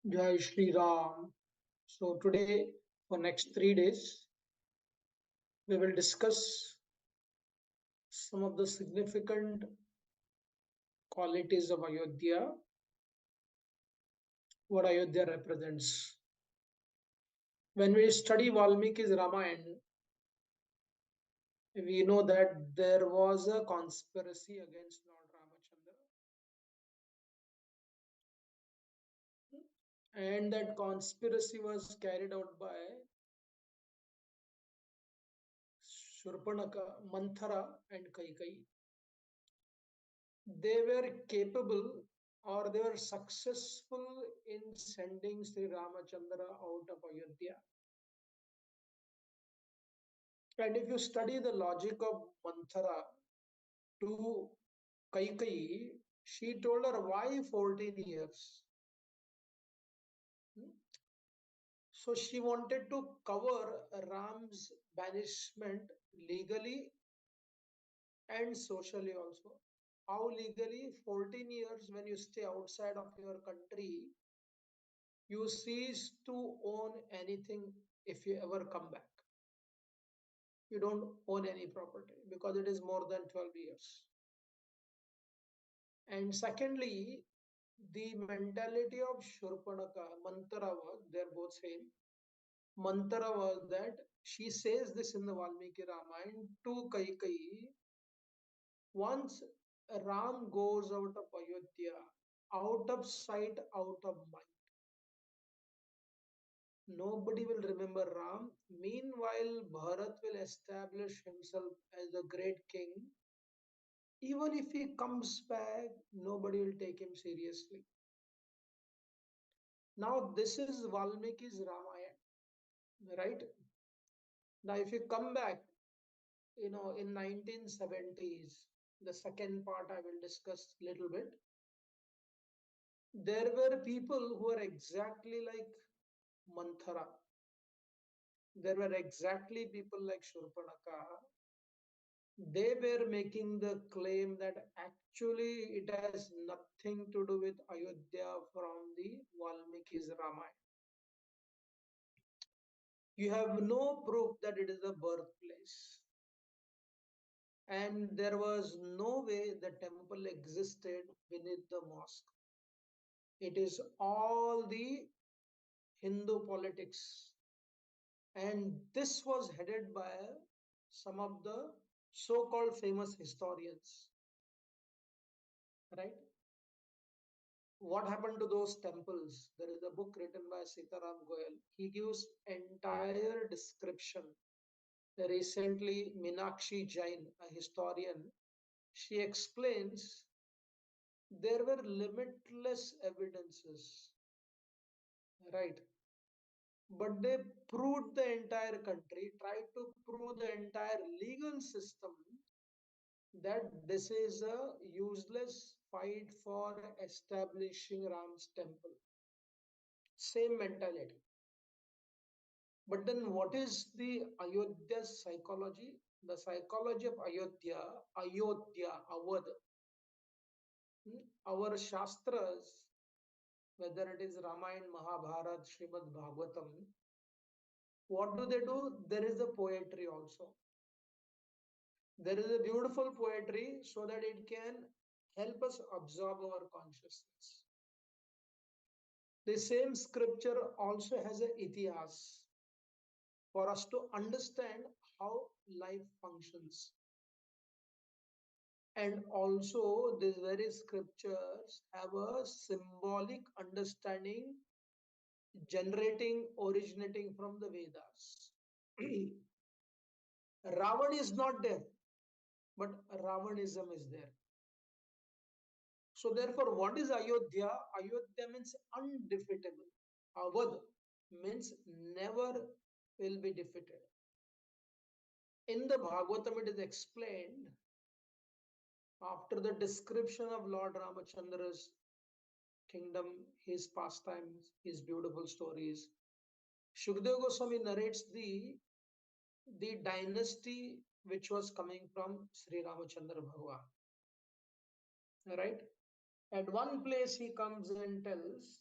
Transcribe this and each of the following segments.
Jai Sri Ram. So today, for next 3 days, we will discuss some of the significant qualities of Ayodhya, what Ayodhya represents. When we study Valmiki's Ramayana, we know that there was a conspiracy against Lord Ramachandra, and that conspiracy was carried out by Shurpanaka, Manthara, and Kaikai. They were capable or they were successful in sending Sri Ramachandra out of Ayodhya. And if you study the logic of Manthara to Kaikai, she told her, why 14 years? Hmm? So she wanted to cover Ram's banishment legally and socially also. How legally? 14 years when you stay outside of your country, you cease to own anything if you ever come back. You don't own any property because it is more than 12 years. And secondly, the mentality of Shurpanaka, Mantara was, they're both same. Mantara was that she says this in the Valmiki Ramayana to Kaikai, once Ram goes out of Ayodhya, out of sight, out of mind. Nobody will remember Ram. Meanwhile, Bharat will establish himself as the great king. Even if he comes back, nobody will take him seriously. Now, this is Valmiki's Ramayana, right? Now, if you come back, in 1970s, the second part I will discuss little bit. There were people who were exactly like Manthara. There were exactly people like Shurpanaka. They were making the claim that actually it has nothing to do with Ayodhya from the Valmiki's Ramayana. You have no proof that it is the birthplace. And there was no way the temple existed beneath the mosque. It is all the Hindu politics. And this was headed by some of the so called famous historians, right? What happened to those temples? There is a book written by Sitaram Goyal. He gives entire description. Recently, Minakshi Jain, a historian, she explains there were limitless evidences, right? But they proved the entire country, tried to prove the entire legal system that this is a useless fight for establishing Ram's temple. Same mentality. But then what is the Ayodhya psychology? The psychology of Ayodhya, Ayodhya, Awadh. Our Shastras, whether it is Ramayana, Mahabharata, Srimad Bhagavatam, what do? There is a poetry also. There is a beautiful poetry so that it can help us absorb our consciousness. The same scripture also has a itihas for us to understand how life functions. And also, these very scriptures have a symbolic understanding originating from the Vedas. Ravan is not there, but Ravanism is there. So therefore, what is Ayodhya? Ayodhya means undefeatable. Awadh means never will be defeated. In the Bhagavatam, it is explained after the description of Lord Ramachandra's kingdom, his pastimes, his beautiful stories. Shukdev Goswami narrates the dynasty which was coming from Sri Ramachandra Bhagavan. Right? At one place he comes and tells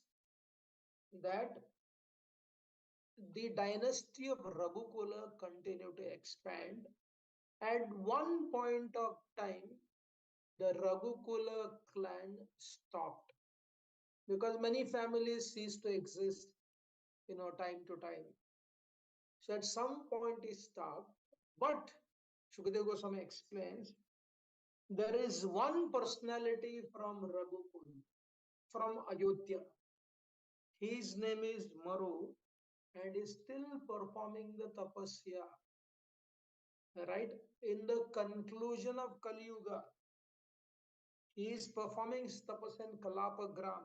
that the dynasty of Raghukula continued to expand. At one point of time, the Raghukula clan stopped because many families ceased to exist, time to time. So at some point it stopped. But Shukadeva Goswami explains there is one personality from Raghukul, from Ayodhya. His name is Maru and is still performing the tapasya. Right? In the conclusion of Kali Yuga, he is performing tapasya in Kalapagram,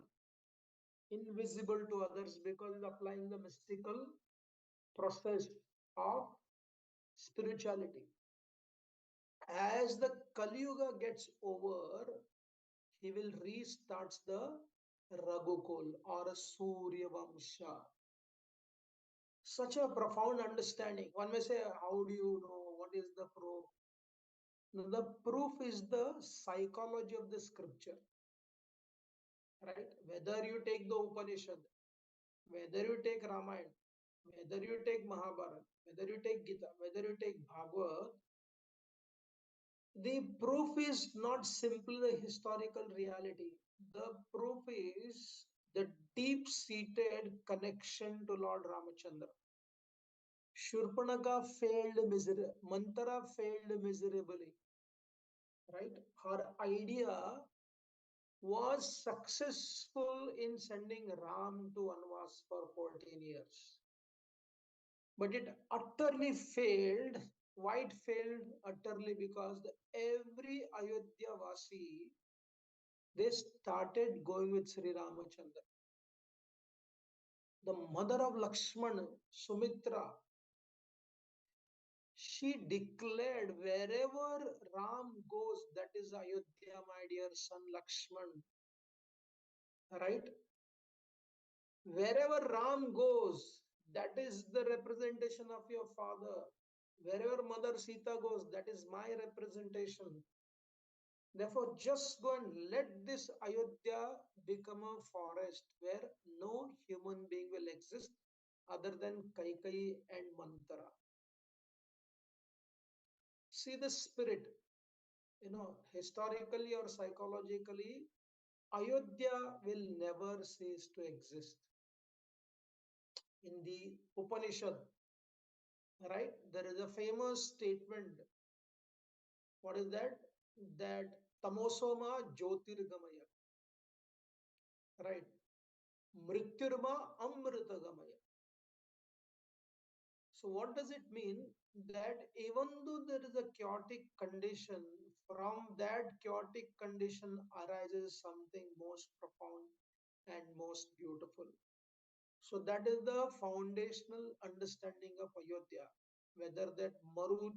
invisible to others because he's applying the mystical process of spirituality. As the Kali Yuga gets over, he will restart the Raghukul or a Surya Vamsha. Such a profound understanding. One may say, how do you know? What is the proof? No, the proof is the psychology of the scripture. Right? Whether you take the Upanishad, whether you take Ramayana, whether you take Mahabharata, whether you take Gita, whether you take Bhagavad, the proof is not simply the historical reality. The proof is the deep-seated connection to Lord Ramachandra. Shurpanaka failed miserably, Mantara failed miserably, right? Her idea was successful in sending Ram to Anvas for 14 years. But it utterly failed. Why it failed utterly? Because every Ayodhya Vasi, they started going with Sri Ramachandra. The mother of Lakshmana, Sumitra, she declared, wherever Ram goes, that is Ayodhya, my dear son Lakshman. Right? Wherever Ram goes, that is the representation of your father. Wherever Mother Sita goes, that is my representation. Therefore, just go and let this Ayodhya become a forest where no human being will exist other than Kaikai and Mantara. See the spirit, historically or psychologically, Ayodhya will never cease to exist. In the Upanishad, right, there is a famous statement. What is that? That tamosoma jyotirgamaya, right? Mrityurma amritagamaya. So what does it mean? That even though there is a chaotic condition, from that chaotic condition arises something most profound and most beautiful. So that is the foundational understanding of Ayodhya. Whether that Maru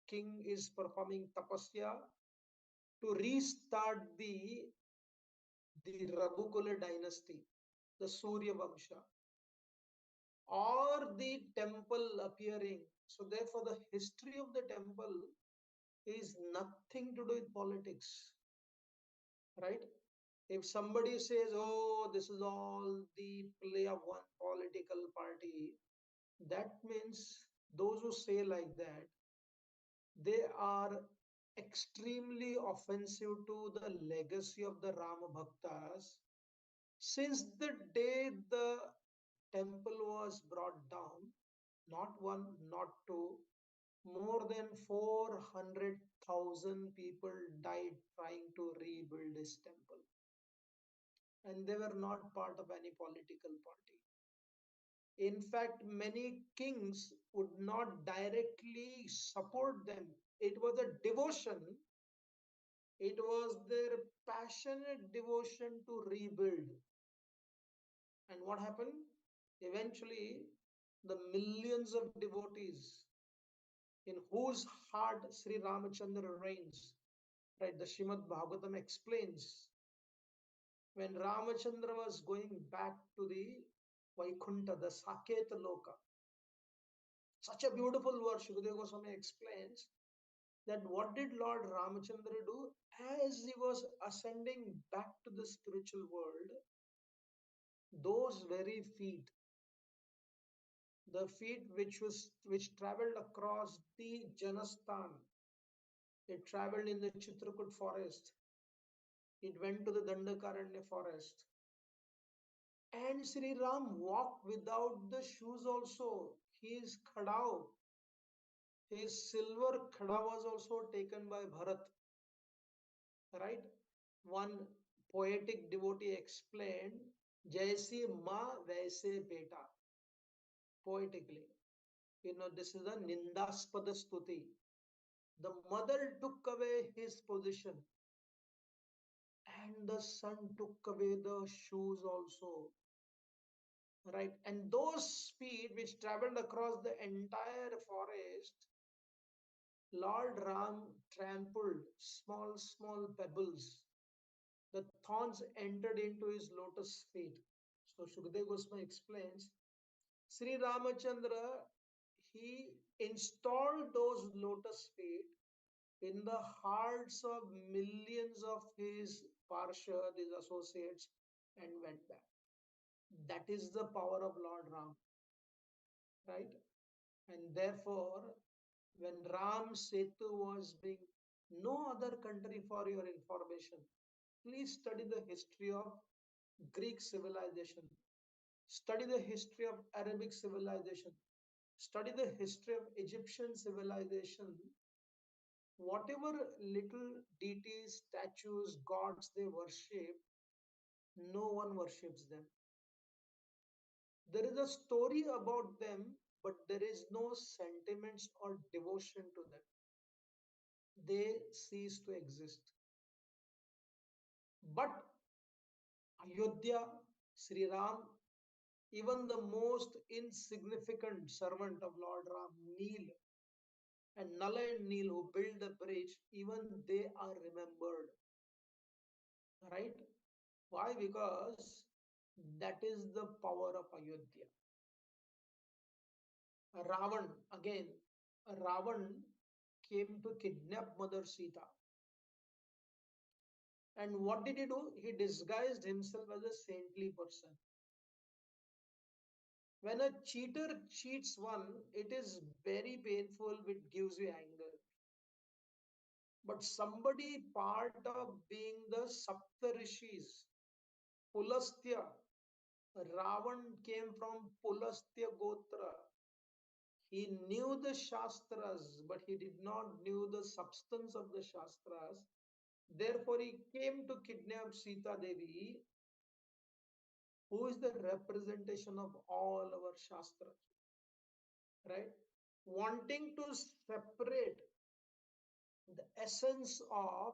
king is performing tapasya to restart the Raghukula dynasty, the Surya Vamsha, or the temple appearing. So therefore the history of the temple is nothing to do with politics, right? If somebody says, oh, this is all the play of one political party, that means those who say like that, they are extremely offensive to the legacy of the Rama Bhaktas. Since the day the temple was brought down, not one, not two, more than 400,000 people died trying to rebuild this temple. And they were not part of any political party. In fact, many kings would not directly support them. It was a devotion. It was their passionate devotion to rebuild. And what happened? Eventually, the millions of devotees in whose heart Sri Ramachandra reigns, right? The Srimad Bhagavatam explains when Ramachandra was going back to the Vaikunta, the Saketa Loka. Such a beautiful verse, Shukadeva Goswami explains that what did Lord Ramachandra do? As he was ascending back to the spiritual world, those very feet, the feet which traveled across the Janasthan, it traveled in the Chitrakoot forest, it went to the Dandakaranya forest, and Sri Ram walked without the shoes also. His khadao, his silver khada was also taken by Bharat, right? One poetic devotee explained, Jaisi ma vaise beta, poetically. This is a Nindaspada Stuti. The mother took away his position, and the son took away the shoes also, right? And those feet which traveled across the entire forest, Lord Ram trampled small, small pebbles. The thorns entered into his lotus feet. So Shukdev Goswami explains, Sri Ramachandra, he installed those lotus feet in the hearts of millions of his parshad, his associates, and went back. That is the power of Lord Ram, right? And therefore, when Ram Setu was being, no other country for your information, please study the history of Greek civilization, study the history of Arabic civilization, study the history of Egyptian civilization. Whatever little deities, statues, gods they worship, no one worships them. There is a story about them, but there is no sentiments or devotion to them. They cease to exist. But Ayodhya, Sri Ram, even the most insignificant servant of Lord Ram, Neel, and Nala and Neel who built the bridge, even they are remembered. Right? Why? Because that is the power of Ayodhya. Ravan, again, Ravan came to kidnap Mother Sita. And what did he do? He disguised himself as a saintly person. When a cheater cheats one, it is very painful, it gives you anger. But somebody part of being the Saptarishis, Pulastya, Ravan came from Pulastya Gotra. He knew the Shastras, but he did not knew the substance of the Shastras. Therefore, he came to kidnap Sita Devi, who is the representation of all our Shastras, right? Wanting to separate the essence of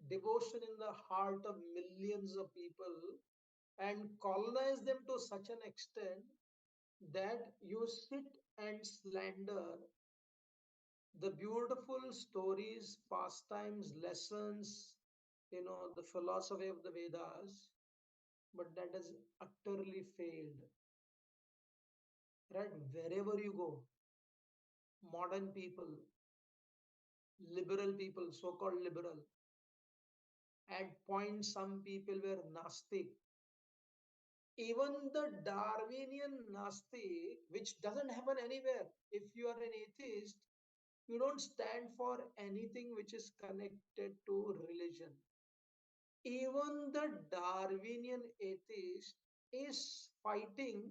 devotion in the heart of millions of people and colonize them to such an extent that you sit and slander the beautiful stories, pastimes, lessons, the philosophy of the Vedas, but that has utterly failed. Right? Wherever you go, modern people, liberal people, so called liberal, at points some people were Nastic. Even the Darwinian Nastic, which doesn't happen anywhere. If you are an atheist, you don't stand for anything which is connected to religion. Even the Darwinian atheist is fighting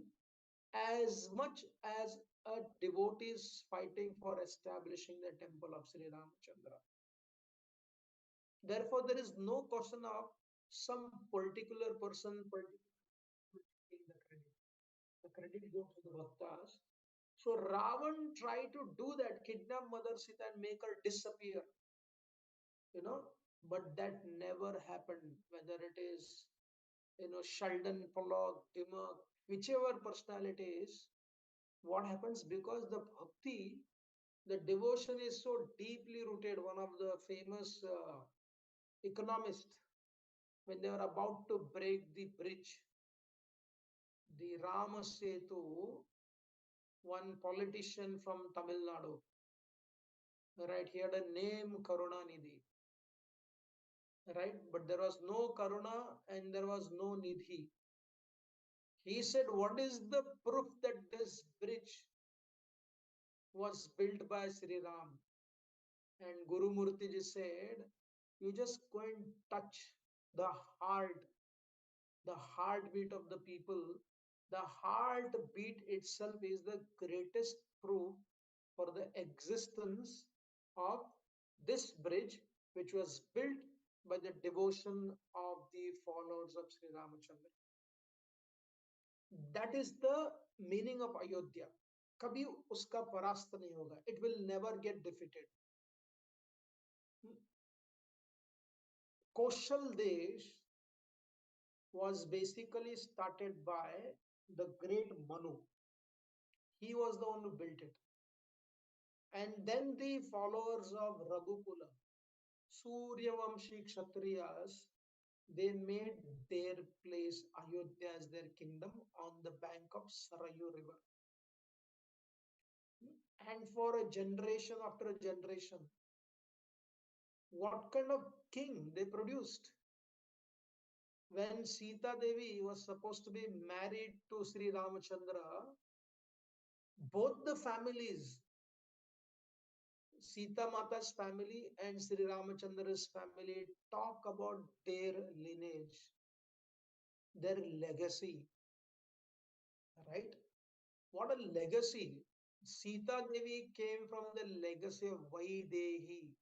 as much as a devotee is fighting for establishing the temple of Sri Ramachandra. Therefore, there is no question of some particular person, taking the credit. The credit goes to the Bhaktas. So Ravan tried to do that, kidnap Mother Sita and make her disappear. You know, but that never happened. Whether it is, Sheldon, Pollock, Dimmock, whichever personality is, what happens because the bhakti, the devotion is so deeply rooted. One of the famous economists, when they were about to break the bridge, the Rama Setu, one politician from Tamil Nadu, right, he had a name Karunanidhi, right, but there was no Karuna and there was no Nidhi. He said, what is the proof that this bridge was built by Sri Ram? And Guru Murti ji said, you just go and touch the heart, the heartbeat of the people. The heartbeat itself is the greatest proof for the existence of this bridge, which was built by the devotion of the followers of Sri Ramachandra. That is the meaning of Ayodhya. कभी उसका परास्त नहीं होगा. It will never get defeated. Koshal Desh was basically started by the great Manu. He was the one who built it. And then the followers of Raghukula, Suryavamshi Kshatriyas, they made their place Ayodhya as their kingdom on the bank of Sarayu river. And for a generation after a generation, what kind of king they produced? When Sita Devi was supposed to be married to Sri Ramachandra, both the families, Sita Mata's family and Sri Ramachandra's family, talk about their lineage, their legacy, right? What a legacy! Sita Devi came from the legacy of Vaidehi.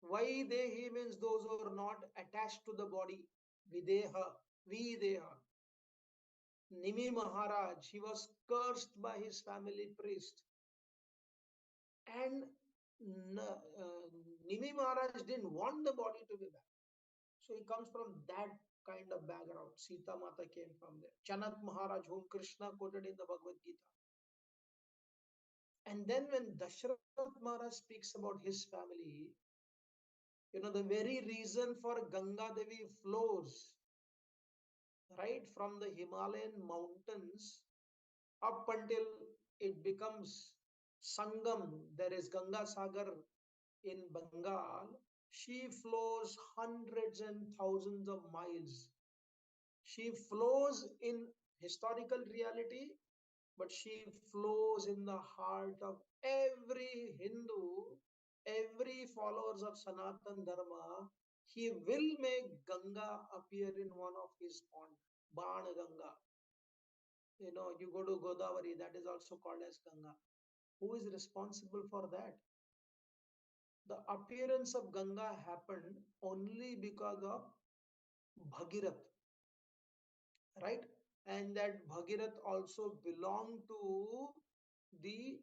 Vaidehi means those who are not attached to the body. Videha, Videha. Nimi Maharaj, he was cursed by his family priest. And Nimi Maharaj didn't want the body to be back. So he comes from that kind of background. Sita Mata came from there. Janak Maharaj, whom Krishna quoted in the Bhagavad Gita. And then when Dashrath Maharaj speaks about his family, the very reason for Ganga Devi flows right from the Himalayan mountains up until it becomes Sangam, there is Ganga Sagar in Bengal. She flows hundreds and thousands of miles. She flows in historical reality, but she flows in the heart of every Hindu, every followers of Sanatan Dharma. He will make Ganga appear in one of his pond, Bana Ganga. You go to Godavari, that is also called as Ganga. Who is responsible for that? The appearance of Ganga happened only because of Bhagirath, right? And that Bhagirath also belonged to the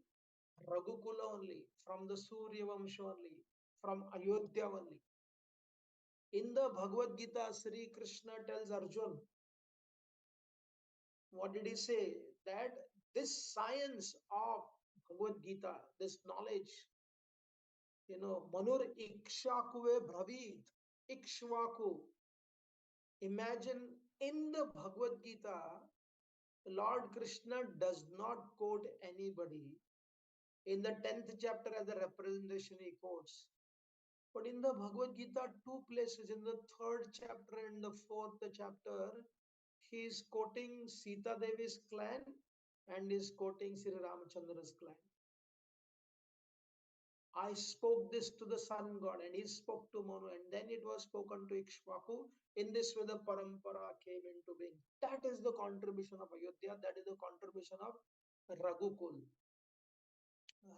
Raghukula only, from the Surya Vamsha only, from Ayodhya only. In the Bhagavad Gita, Sri Krishna tells Arjun, what did he say? That this science of Bhagavad Gita, this knowledge, Manur Ikshakuve Bhavit, Ikshvaku. Imagine in the Bhagavad Gita, Lord Krishna does not quote anybody. In the 10th chapter, as a representation, he quotes. But in the Bhagavad Gita, two places, in the 3rd chapter and the 4th chapter, he is quoting Sita Devi's clan and is quoting Sri Ramachandra's clan. I spoke this to the sun god and he spoke to Manu, and then it was spoken to Ikshvaku. In this way, the parampara came into being. That is the contribution of Ayodhya. That is the contribution of Raghukul.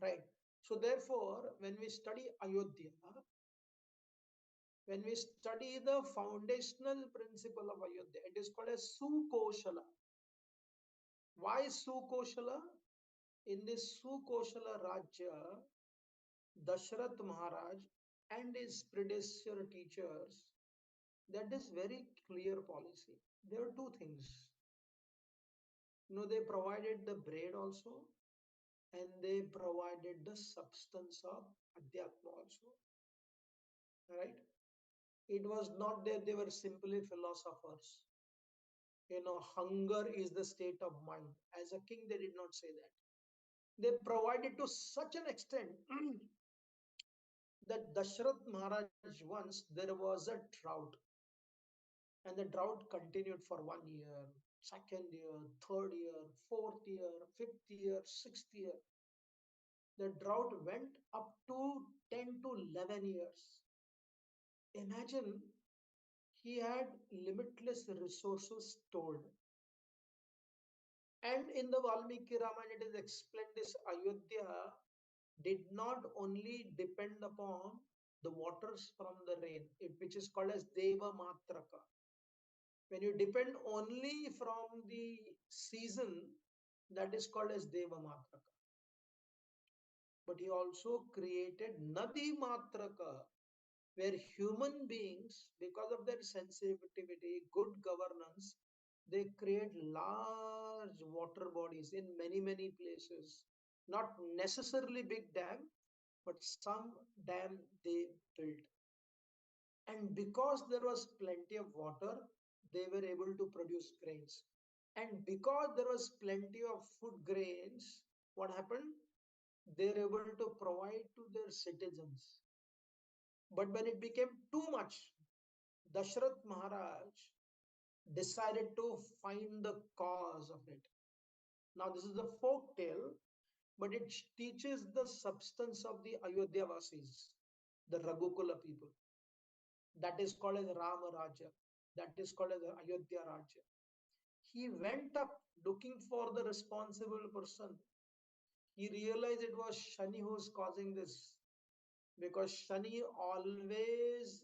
Right. So therefore, when we study Ayodhya, when we study the foundational principle of Ayodhya, it is called as Sukoshala. Why Sukoshala? In this Sukoshala Rajya, Dashrath Maharaj and his predecessor teachers, that is very clear policy. There are two things. They provided the bread also, and they provided the substance of Adhyatma also. Right? It was not that they were simply philosophers. Hunger is the state of mind. As a king, they did not say that. They provided to such an extent that Dashrath Maharaj, once there was a drought, and the drought continued for 1 year. second year, third year, fourth year, fifth year, sixth year. The drought went up to 10 to 11 years. Imagine he had limitless resources stored. And in the Valmiki Ramayana, it is explained this Ayodhya did not only depend upon the waters from the rain, which is called as Deva Matraka. When you depend only from the season, that is called as Deva Matraka. But he also created Nadi Matraka, where human beings, because of their sensitivity, good governance, they create large water bodies in many, many places. Not necessarily big dam, but some dam they built. And because there was plenty of water, they were able to produce grains. And because there was plenty of food grains, what happened? They're able to provide to their citizens. But when it became too much, Dashrath Maharaj decided to find the cause of it. Now, this is a folk tale, but it teaches the substance of the Ayodhya Vasis, the Raghukula people. That is called as Rama Raja. That is called as Ayodhya Raja. He went up looking for the responsible person. He realized it was Shani who was causing this, because Shani always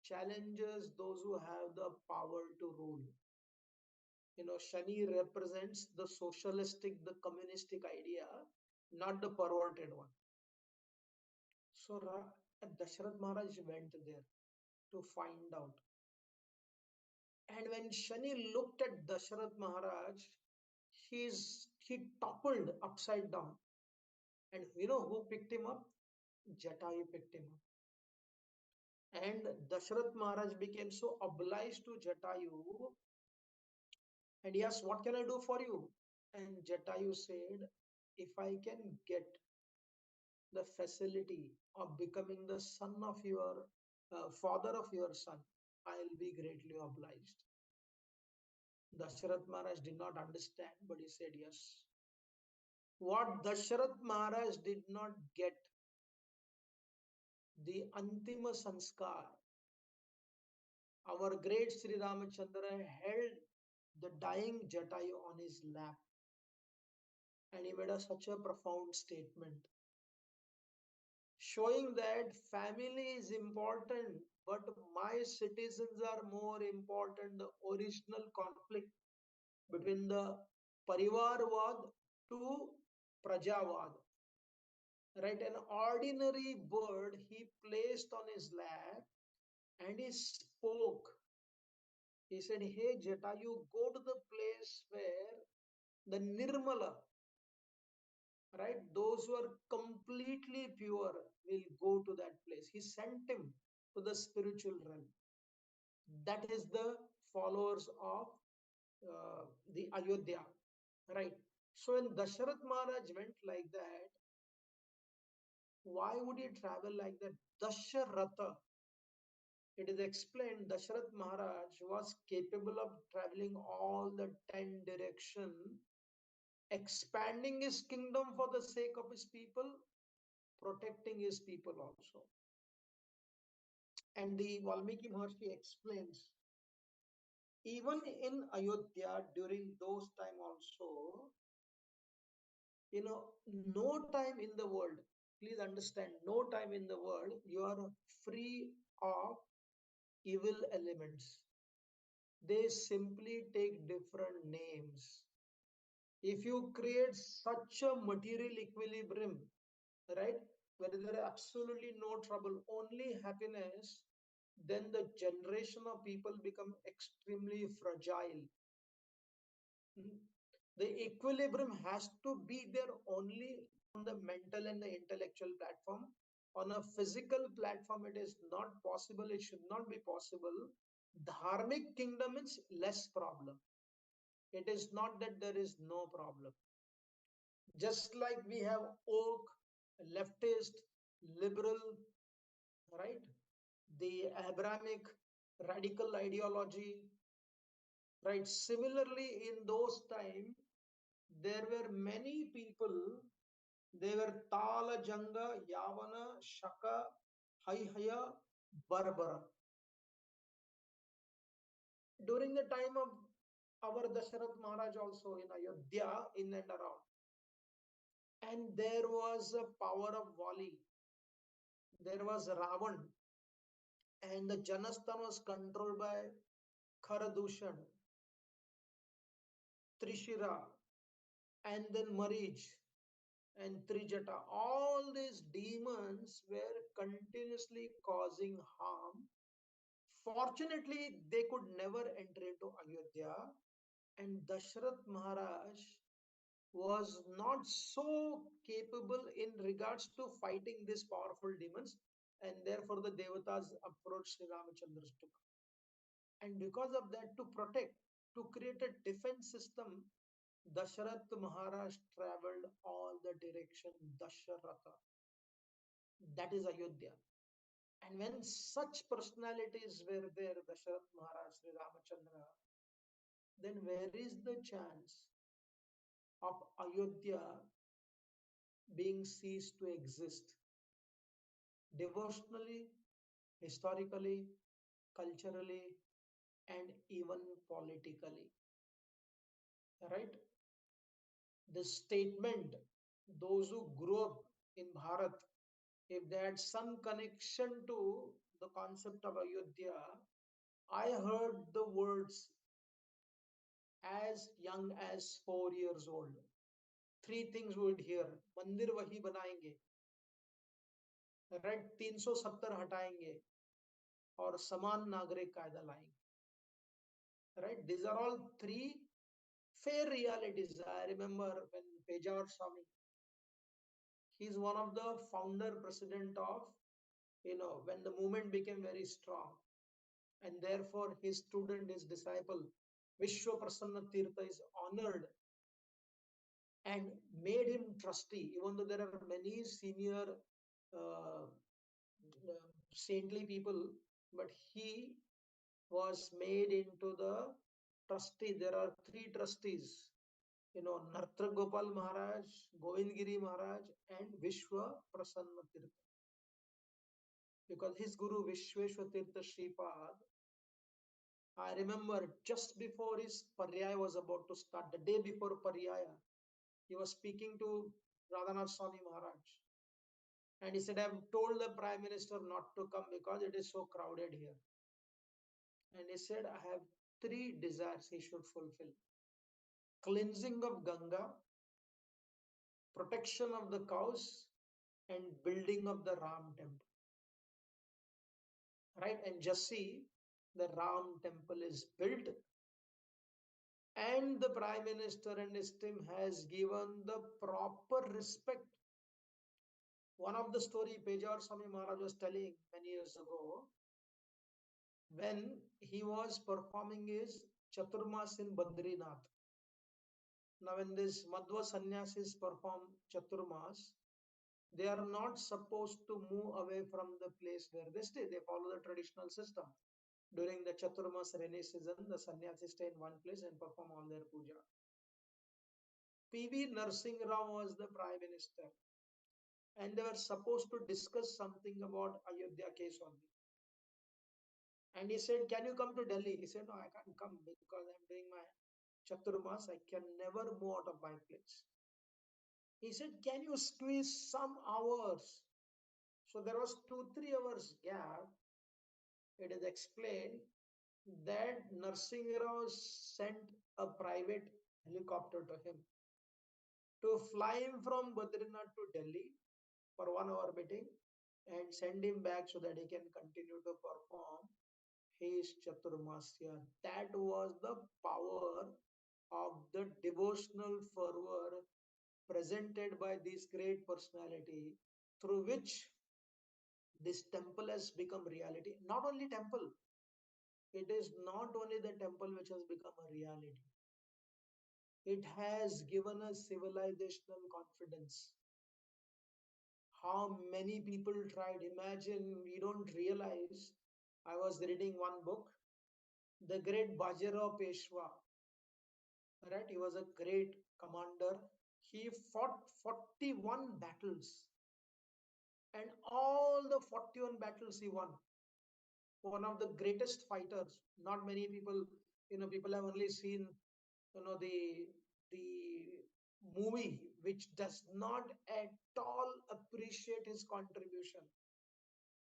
challenges those who have the power to rule. Shani represents the socialistic, the communistic idea, not the perverted one. So Dashrath Maharaj went there to find out. And when Shani looked at Dashrath Maharaj, he toppled upside down. And you know who picked him up? Jatayu picked him up. And Dashrath Maharaj became so obliged to Jatayu. And he asked, "What can I do for you?" And Jatayu said, "If I can get the facility of becoming the son of your father of your son, I'll be greatly obliged." Dashrath Maharaj did not understand, but he said yes. What Dashrath Maharaj did not get, the Antima Sanskar, our great Sri Ramachandra held the dying Jatayu on his lap, and he made such a profound statement, showing that family is important, but my citizens are more important. The original conflict between the Parivarvad to Prajavad. Right, an ordinary bird he placed on his lap and he spoke. He said, "Hey Jatayu, go to the place where the Nirmala, right, those who are completely pure will go to that place." He sent him to the spiritual realm. That is the followers of the Ayodhya, right? So when Dasharath Maharaj went like that, why would he travel like that? Dasharatha. It is explained Dasharath Maharaj was capable of traveling all the 10 direction, expanding his kingdom for the sake of his people, protecting his people also. And the Valmiki Maharshi explains, even in Ayodhya during those time also, no time in the world, please understand, no time in the world you are free of evil elements. They simply take different names. If you create such a material equilibrium, right, where there is absolutely no trouble, only happiness, then the generation of people become extremely fragile. The equilibrium has to be there only on the mental and the intellectual platform. On a physical platform, it is not possible. It should not be possible. Dharmic kingdom is less problem. It is not that there is no problem. Just like we have oak, leftist, liberal, right? The Abrahamic radical ideology, Right? Similarly, in those time, there were many people. They were Tala, Janga, Yavana, Shaka, Haihaya, Barbara. During the time of our Dasharath Maharaj also in Ayodhya, in and around. And there was a power of Vali. There was Ravan. And the Janasthan was controlled by Kharadushan, Trishira, and then Marij and Trijata. All these demons were continuously causing harm. Fortunately, they could never enter into Ayodhya, and Dashrath Maharaj was not so capable in regards to fighting these powerful demons, and therefore the Devatas approached Sri Ramachandra to come. And because of that, to protect, to create a defense system, Dasharath Maharaj traveled all the direction Dasharatha. That is Ayodhya. And when such personalities were there, Dasharath Maharaj, Sri Ramachandra, then where is the chance of Ayodhya being ceased to exist devotionally, historically, culturally, and even politically? Right? The statement, those who grew up in Bharat, if they had some connection to the concept of Ayodhya, I heard the words as young as 4 years old. Three things we would hear. Mandir wahi banayenge, right? 370 हटाएंगे और समान नागरिक कायदा लाएंगे. Right? These are all three fair realities. I remember when Pejawar Swami, he's one of the founder president of, when the movement became very strong, and therefore his student, his disciple, Vishwa Prasanna Tirtha is honored and made him trustee, even though there are many senior uh, saintly people, but he was made into the trustee. There are three trustees, Nartra Gopal Maharaj, Govind Giri Maharaj, and Vishwa Prasanna Tirtha. Because his guru Vishweshwar Tirtha Shripad, I remember just before his Paryaya was about to start, the day before Paryaya, he was speaking to Radhanath Swami Maharaj. And he said, I have told the Prime Minister not to come because it is so crowded here. And he said, I have three desires he should fulfill: cleansing of Ganga, protection of the cows, and building of the Ram temple. Right? And just see, the Ram temple is built, and the Prime Minister and his team has given the proper respect. One of the story Pejawar Swami Maharaj was telling many years ago, when he was performing his Chaturmas in Badrinath. Now, when these Madhva sannyasis perform Chaturmas, they are not supposed to move away from the place where they stay. They follow the traditional system. During the Chaturmas rainy season, the sannyasis stay in one place and perform all their puja. P.V. Narsingh Rao was the Prime Minister, and they were supposed to discuss something about Ayodhya case only. And he said, can you come to Delhi? He said, no, I can't come because I'm doing my Chaturmas. I can never move out of my place. He said, can you squeeze some hours? So there was 2-3 hours gap. It is explained that Narsingh Rao sent a private helicopter to him to fly him from Badrinath to Delhi for 1 hour meeting and send him back so that he can continue to perform his Chaturmasya. That was the power of the devotional fervor presented by this great personality, through which this temple has become reality. Not only temple, it is not only the temple which has become a reality. It has given us civilizational confidence. How many people tried? Imagine, we don't realize. I was reading one book. The great Bajirao Peshwa, right? He was a great commander. He fought 41 battles, and all the 41 battles he won. One of the greatest fighters. Not many people, people have only seen, the movie, which does not at all appreciate his contribution.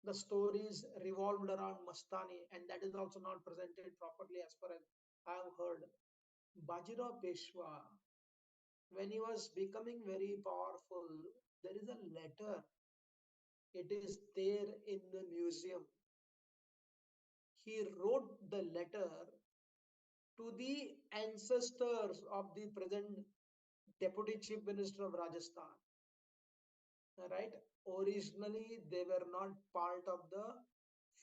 The stories revolved around Mastani, and that is also not presented properly as far as I have heard. Bajirao Peshwa, when he was becoming very powerful, there is a letter. It is there in the museum. He wrote the letter to the ancestors of the present Deputy Chief Minister of Rajasthan. Right? Originally, they were not part of the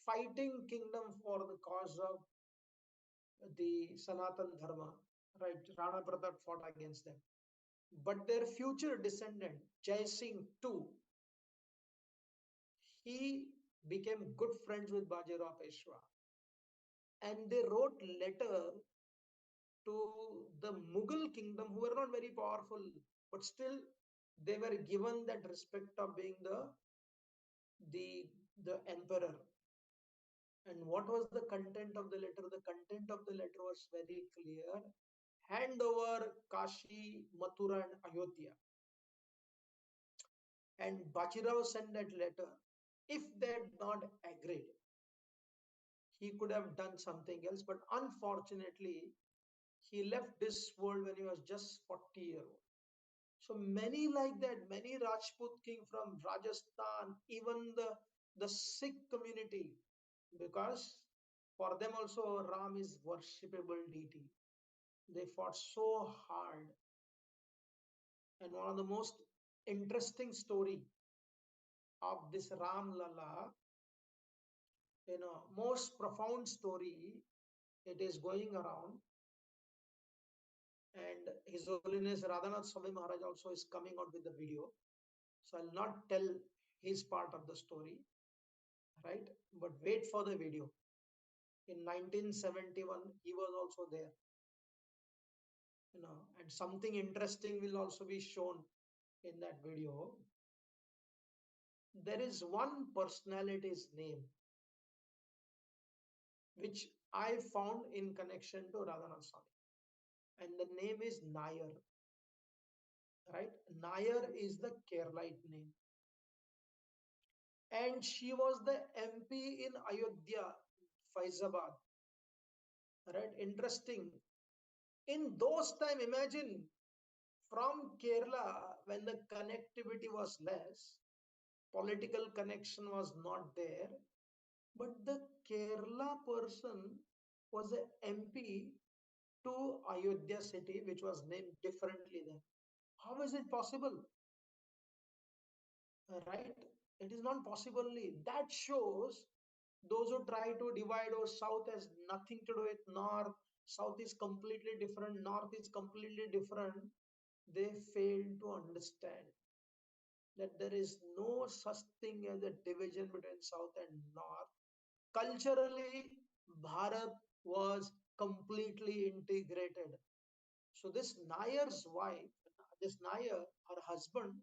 fighting kingdom for the cause of the Sanatan Dharma. Right? Rana Pratap fought against them. But their future descendant, Jai Singh too, he became good friends with Bajirao Peshwa. And they wrote letter to the Mughal kingdom, who were not very powerful, but still they were given that respect of being the the emperor. And what was the content of the letter? The content of the letter was very clear. Hand over Kashi, Mathura, and Ayodhya. And Bajirao sent that letter. If they had not agreed, he could have done something else. But unfortunately, he left this world when he was just 40-year old. So many like that, many Rajput king from Rajasthan, even the Sikh community, because for them also Ram is worshipable deity. They fought so hard. And one of the most interesting story of this Ram Lala, most profound story, it is going around. And His Holiness Radhanath Swami Maharaj also is coming out with the video. So I'll not tell his part of the story, right? But wait for the video. In 1971, he was also there, and something interesting will also be shown in that video. There is one personality's name which I found in connection to Radhanath Swami, and the name is Nair, right? Nair is the Keralite name, and she was the MP in Ayodhya, Faizabad, right? Interesting. In those time, imagine from Kerala, when the connectivity was less, political connection was not there, but the Kerala person was an MP to Ayodhya city, which was named differently then. How is it possible? Right? It is not possible. That shows those who try to divide or south has nothing to do with north. South is completely different. North is completely different. They fail to understand that there is no such thing as a division between south and north. Culturally, Bharat was completely integrated. So this Nair's wife, this Nair, her husband,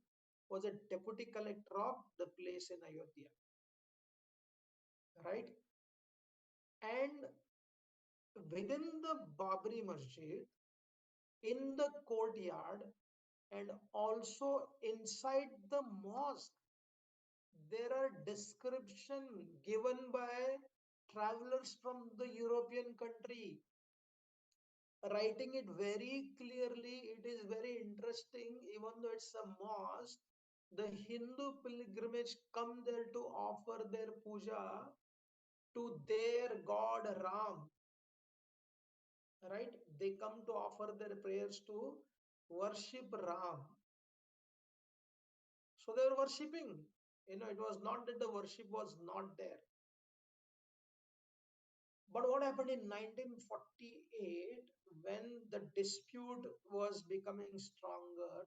was a deputy collector of the place in Ayodhya, right? And within the Babri Masjid, in the courtyard, and also inside the mosque, there are description given by travelers from the European country, writing it very clearly. It is very interesting. Even though it's a mosque, the Hindu pilgrimage come there to offer their puja to their god Ram, right? They come to offer their prayers to worship Ram. So they were worshipping. It was not that the worship was not there. But what happened in 1948, when the dispute was becoming stronger,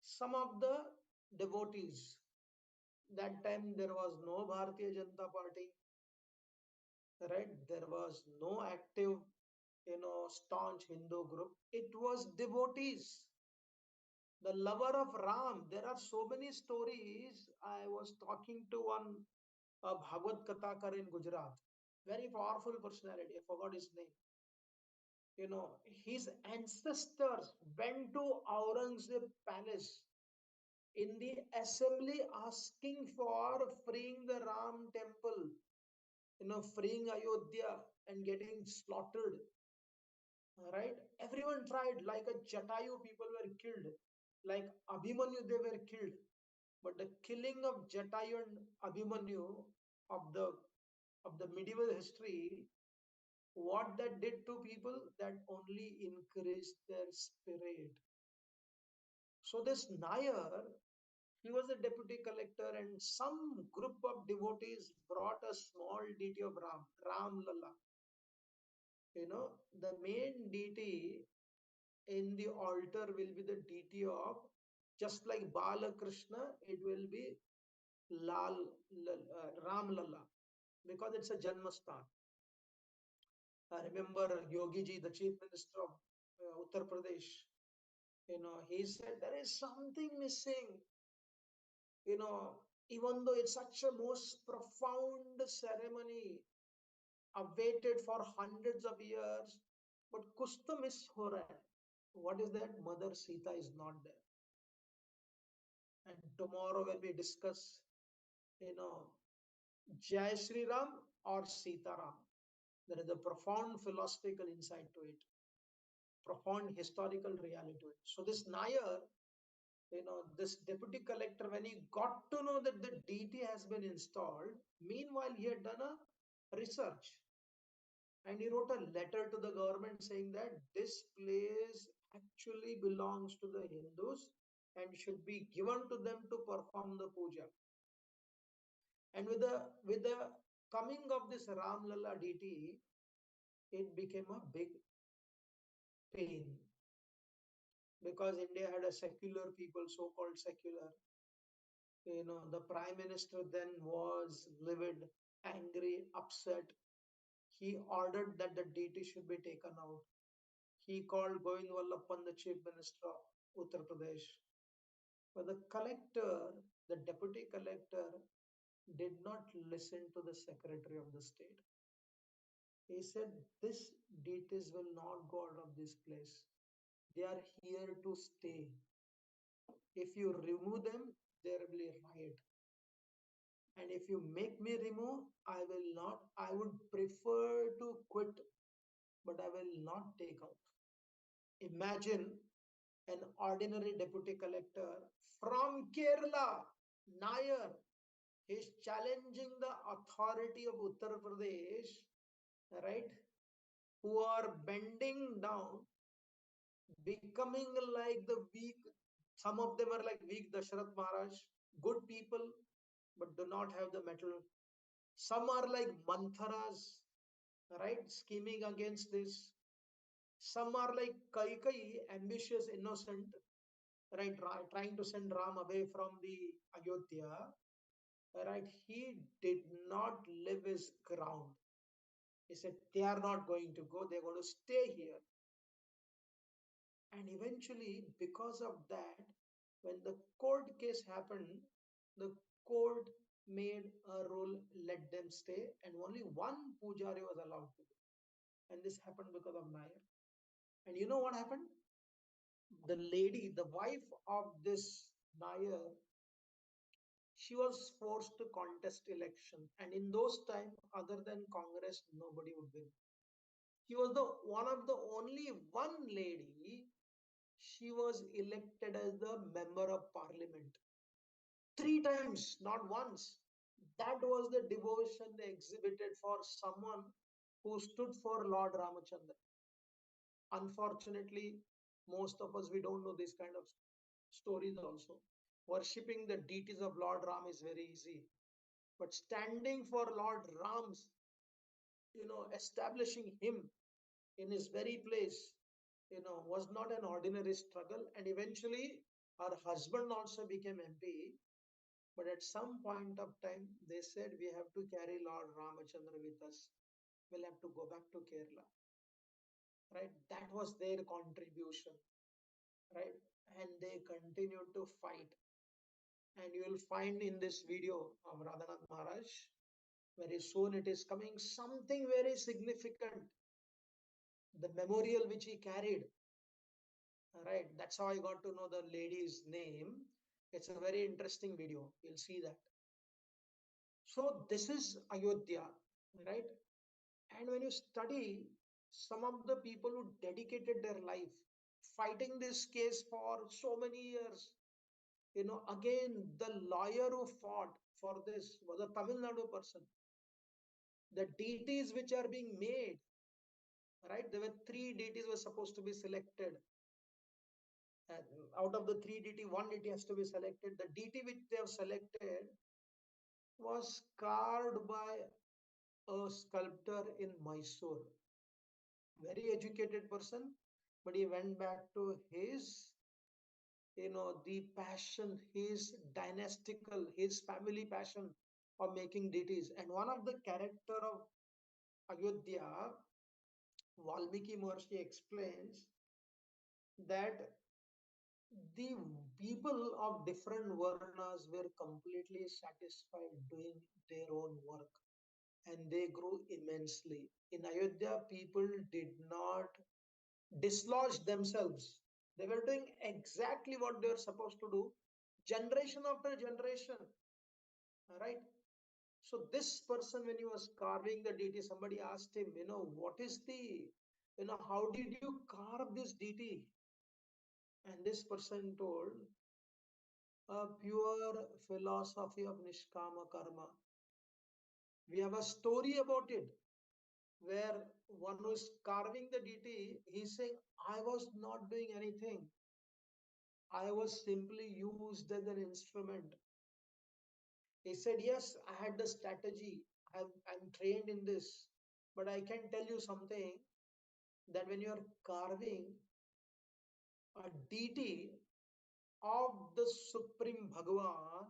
some of the devotees, that time there was no Bharatiya Janata Party, right? There was no active, staunch Hindu group. It was devotees, the lover of Ram. There are so many stories. I was talking to one Bhagavad Kathakar in Gujarat, very powerful personality. I forgot his name. His ancestors went to Aurangzeb palace in the assembly asking for freeing the Ram temple, freeing Ayodhya and getting slaughtered. Right? Everyone tried, like a Jatayu, people were killed, like Abhimanyu, they were killed. But the killing of Jatayu and Abhimanyu of the medieval history, what that did to people, that only increased their spirit. So this Nair, he was a deputy collector, and some group of devotees brought a small deity of Ram Lalla. The main deity in the altar will be the deity of, just like Balakrishna, it will be Ram Lalla, because it's a Janmastan. I remember Yogi Ji, the chief minister of Uttar Pradesh, he said there is something missing, you know, even though it's such a most profound ceremony, awaited for hundreds of years, but kuch to miss ho raha hai. What is that? Mother Sita is not there. And tomorrow when we discuss, you know, Jai Sri Ram or Sita Ram, there is a profound philosophical insight to it, profound historical reality to it. So this Nair, this deputy collector, when he got to know that the deity has been installed, meanwhile he had done a research and he wrote a letter to the government saying that this place actually belongs to the Hindus and should be given to them to perform the puja. And with the coming of this Ram Lalla deity, it became a big pain because India had a secular people, so-called secular. The prime minister then was livid, angry, upset. He ordered that the deity should be taken out. He called Govind, the chief minister of Uttar Pradesh. But the collector, the deputy collector, did not listen to the secretary of the state. He said, these deities will not go out of this place. They are here to stay. If you remove them, there will be a riot. And if you make me remove, I will not. I would prefer to quit, but I will not take out. Imagine an ordinary deputy collector from Kerala, Nair. He's challenging the authority of Uttar Pradesh, right? Who are bending down, becoming like the weak. Some of them are like weak Dasharath Maharaj, good people, but do not have the metal. Some are like Mantharas, right? Scheming against this. Some are like Kaikai, ambitious, innocent, right? Trying to send Ram away from the Ayodhya, right? He did not live his ground. He said, they are not going to go, they're going to stay here. And eventually, because of that, when the court case happened, the court made a rule, let them stay, and only one pujari was allowed to go. And this happened because of Nair. And you know what happened? The lady, the wife of this Nair, she was forced to contest election. And in those times, other than Congress, nobody would win. She was the one of the only one lady. She was elected as the member of parliament 3 times, not once. That was the devotion they exhibited for someone who stood for Lord Ramachandra. Unfortunately, most of us, we don't know this kind of stories also. Worshipping the deities of Lord Ram is very easy. But standing for Lord Ram's, establishing him in his very place, was not an ordinary struggle. And eventually, her husband also became MP. But at some point of time, they said, we have to carry Lord Ramachandra with us. will have to go back to Kerala, right? That was their contribution, right? And they continued to fight. And you will find in this video of Radhanath Maharaj, very soon it is coming, something very significant, the memorial which he carried, right? That's how I got to know the lady's name. It's a very interesting video. You'll see that. So this is Ayodhya, right? And when you study some of the people who dedicated their life fighting this case for so many years, again, the lawyer who fought for this was a Tamil Nadu person. The deities which are being made, right? There were three deities were supposed to be selected. And out of the three deity, one deity has to be selected. The deity which they have selected was carved by a sculptor in Mysore. Very educated person, but he went back to his, the passion, his dynastical, his family passion of making deities. And one of the character of Ayodhya, Valmiki Maharshi explains that the people of different varnas were completely satisfied doing their own work and they grew immensely. In Ayodhya, people did not dislodge themselves. They were doing exactly what they were supposed to do, generation after generation, right? So this person, when he was carving the deity, somebody asked him, what is how did you carve this deity? And this person told, a pure philosophy of Nishkama Karma. We have a story about it where one who is carving the deity, he's saying, I was not doing anything. I was simply used as an instrument. He said, yes, I had the strategy. I'm trained in this. But I can tell you something that when you're carving a deity of the Supreme Bhagavan,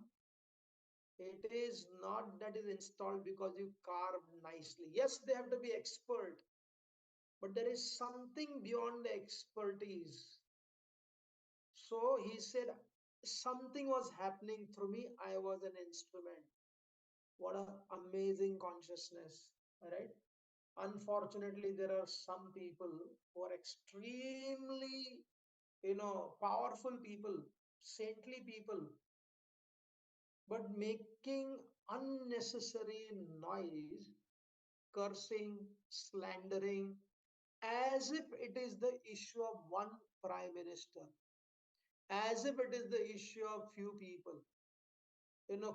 it is not that is installed because you carve nicely. Yes, they have to be expert, but there is something beyond the expertise. So he said, something was happening through me. I was an instrument. What an amazing consciousness, right? Unfortunately, there are some people who are extremely, powerful people, saintly people, but making unnecessary noise, cursing, slandering, as if it is the issue of one prime minister, as if it is the issue of few people,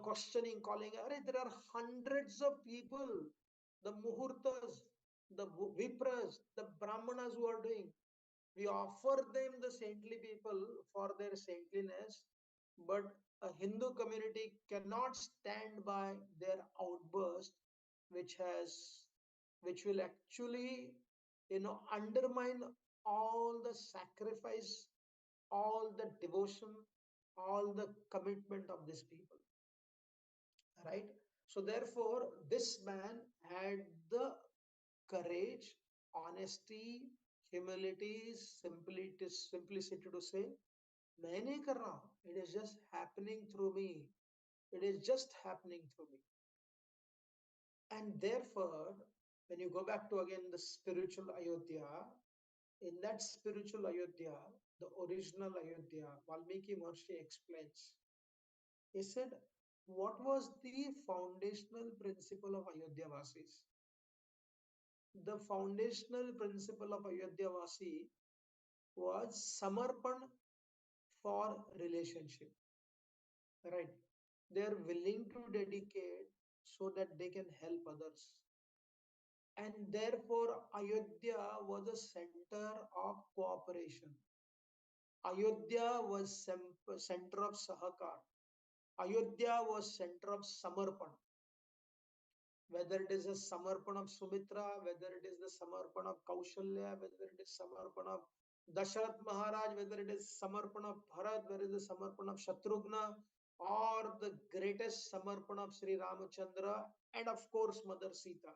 questioning, calling, there are hundreds of people, the muhurtas, the vipras, the brahmanas who are doing. We offer them the saintly people for their saintliness, but a Hindu community cannot stand by their outburst, which has, which will actually, undermine all the sacrifice, all the devotion, all the commitment of these people, right? So therefore, this man had the courage, honesty, humility, simplicity to say, मैं नहीं कर रहा हूं. It is just happening through me. It is just happening through me. And therefore, when you go back to again the spiritual Ayodhya, in that spiritual Ayodhya, the original Ayodhya, Valmiki Maharshi explains. He said, what was the foundational principle of Ayodhya Vasis? The foundational principle of Ayodhya Vasi was samarpan for relationship, right? They are willing to dedicate so that they can help others. And therefore, Ayodhya was a center of cooperation. Ayodhya was center of sahakar. Ayodhya was center of samarpan. Whether it is a samarpan of Sumitra, whether it is the samarpan of Kaushalya, whether it is samarpan of Dasharath Maharaj, whether it is samarpan of Bharat, whether it is the samarpan of Shatrughna, or the greatest samarpan of Sri Ramachandra, and of course Mother Sita.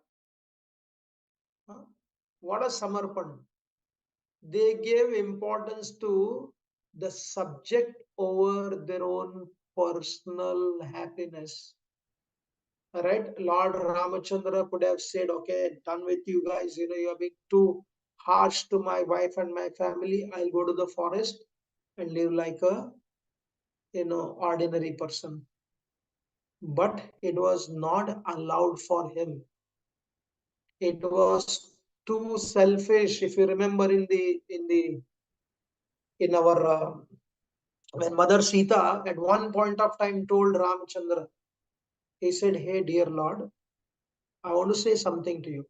Huh? What a samarpan. They gave importance to the subject over their own personal happiness. Right? Lord Ramachandra could have said, okay, done with you guys, you are being too harsh to my wife and my family. I'll go to the forest and live like a, ordinary person. But it was not allowed for him. It was too selfish. If you remember in our when Mother Sita at one point of time told Ramchandra, he said, "Hey, dear Lord, I want to say something to you.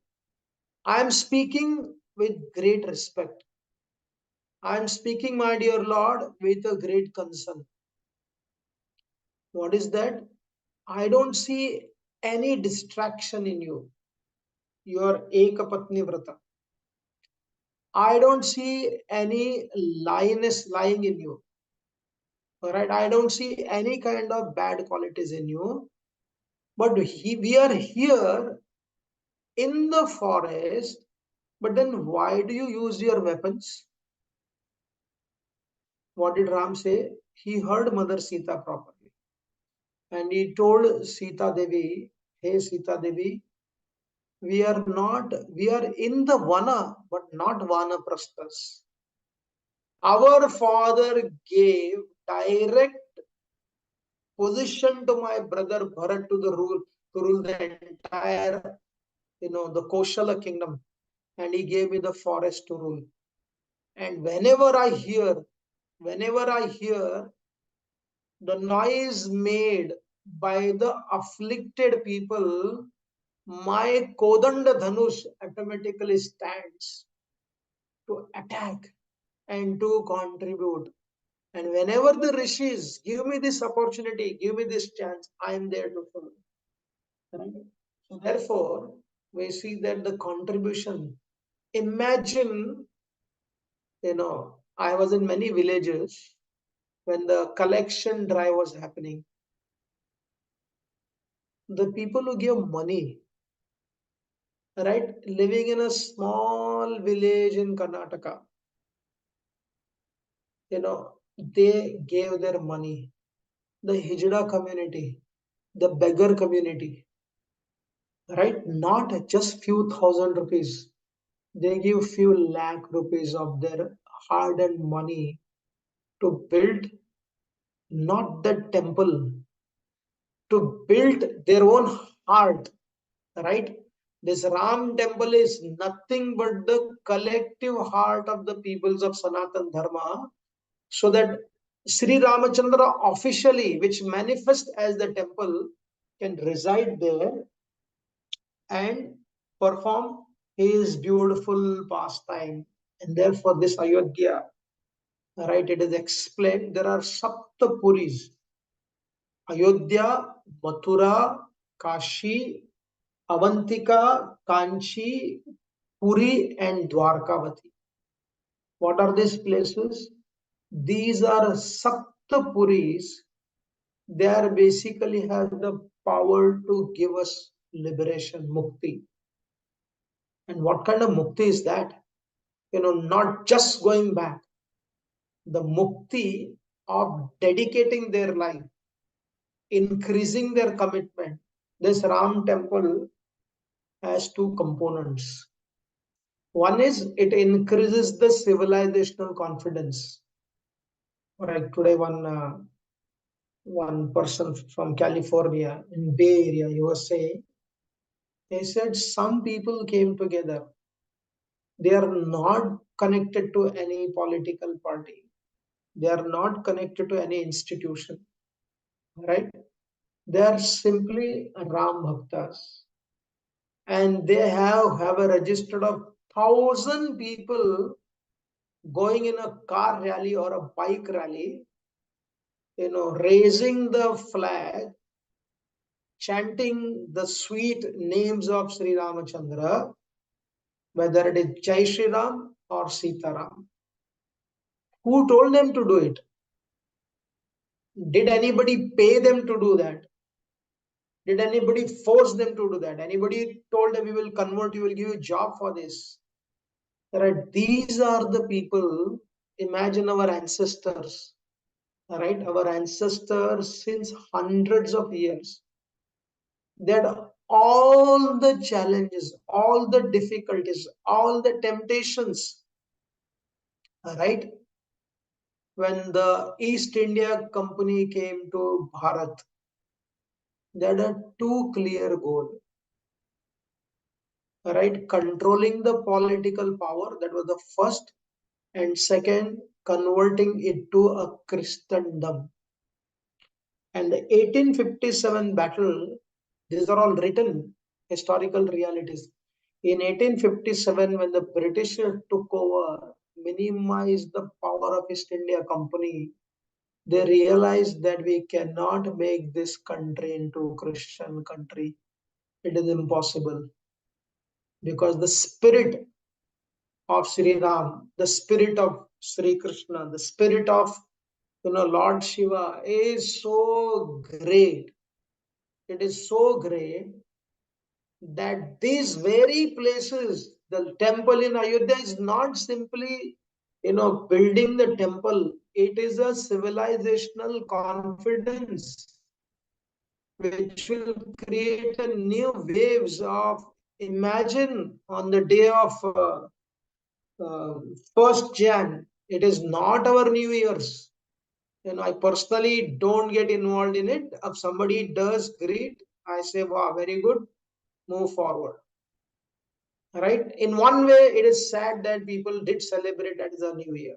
I am speaking with great respect. I am speaking, my dear Lord, with a great concern. What is that? I don't see any distraction in you. Your Ekapatni Vrata. I don't see any lioness lying in you. All right. I don't see any kind of bad qualities in you. But we are here in the forest. But then why do you use your weapons? What did Ram say? He heard Mother Sita properly. And he told Sita Devi, hey Sita Devi, we are in the Vana, but not Vana Prasthas. Our father gave direct position to my brother Bharat to rule the entire, the Koshala kingdom. And he gave me the forest to rule. And whenever I hear the noise made by the afflicted people, my Kodanda Dhanush automatically stands to attack and to contribute. And whenever the rishis give me this opportunity, give me this chance, I am there to follow. Right? So therefore, we see that the contribution. Imagine, I was in many villages when the collection drive was happening. The people who give money, right, living in a small village in Karnataka, they gave their money. The Hijra community, the beggar community, right, not just few thousand rupees. They give few lakh rupees of their hard-earned money to build not the temple, to build their own heart, right? This Ram temple is nothing but the collective heart of the peoples of Sanatan Dharma, so that Sri Ramachandra officially, which manifests as the temple, can reside there and perform his beautiful pastime. And therefore, this Ayodhya, right, it is explained there are Saptapuris: Ayodhya, Mathura, Kashi, Avantika, Kanchi, Puri, and Dwarkavati. What are these places? These are Saptapuris. They are basically have the power to give us liberation, mukti. And what kind of mukti is that? Not just going back. The mukti of dedicating their life, increasing their commitment. This Ram temple has two components. One is it increases the civilizational confidence. Right today, one person from California in Bay Area, USA, he said some people came together. They are not connected to any political party. They are not connected to any institution. Right? They are simply Ram Bhaktas. And they have a register of 1,000 people going in a car rally or a bike rally, raising the flag, chanting the sweet names of Sri Ramachandra, whether it is Jai Sri Ram or Sita Ram. Who told them to do it? Did anybody pay them to do that? Did anybody force them to do that? Anybody told them we will convert, you will give you a job for this? Right? These are the people. Imagine our ancestors, right? Our ancestors since hundreds of years. They had all the challenges, all the difficulties, all the temptations, right? When the East India Company came to Bharat, they had a two clear goal, right? Controlling the political power, that was the first, and second, converting it to a Christendom. And the 1857 battle, these are all written historical realities. In 1857, when the British took over, minimized the power of East India Company, they realized that we cannot make this country into a Christian country. It is impossible because the spirit of Sri Ram, the spirit of Sri Krishna, the spirit of Lord Shiva is so great. It is so great that these very places, the temple in Ayodhya is not simply, building the temple. It is a civilizational confidence which will create a new waves of. Imagine on the day of 1st Jan, it is not our New Year's. I personally don't get involved in it. If somebody does greet, I say, wow, very good, move forward. Right? In one way, it is sad that people did celebrate that as a New Year.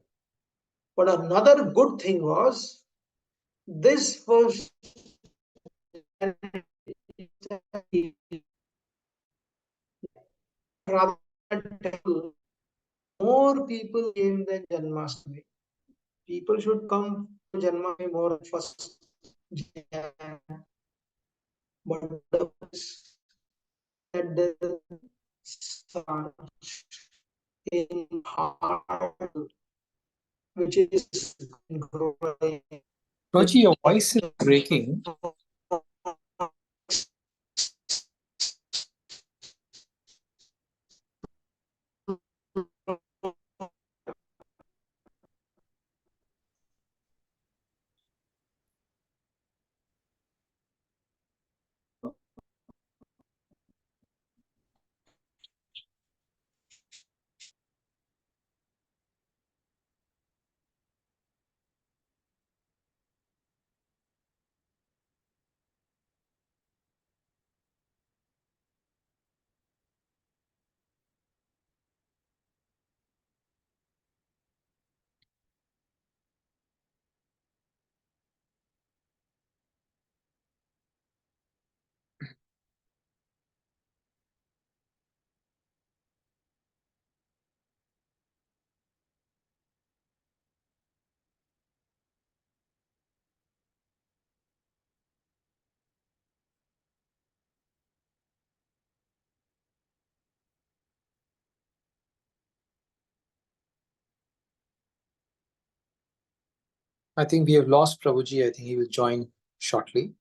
But another good thing was this first temple, more people came than Janmashtami. People should come to Janmashtami more than first Jan. But at the in heart, which is growing with Roji, your voice is breaking. I think we have lost Prabhuji. I think he will join shortly.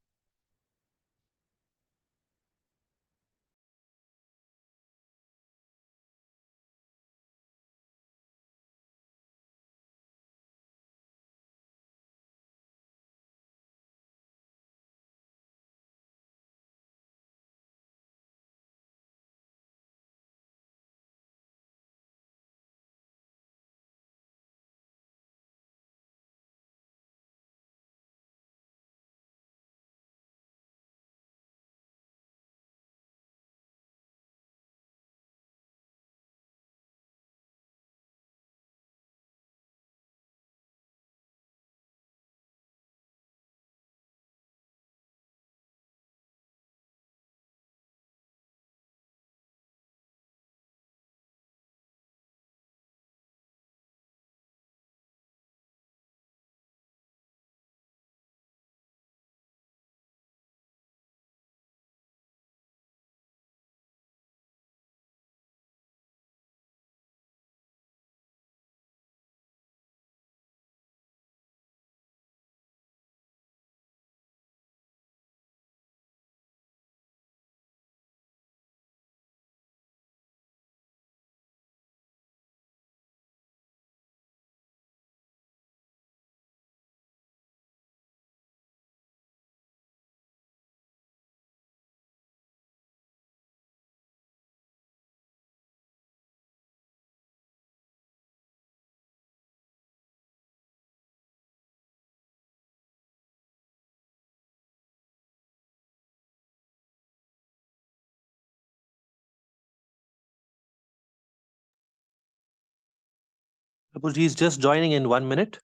Prabhuji is just joining in 1 minute.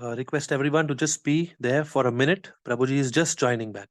Request everyone to just be there for a minute. Prabhuji is just joining back.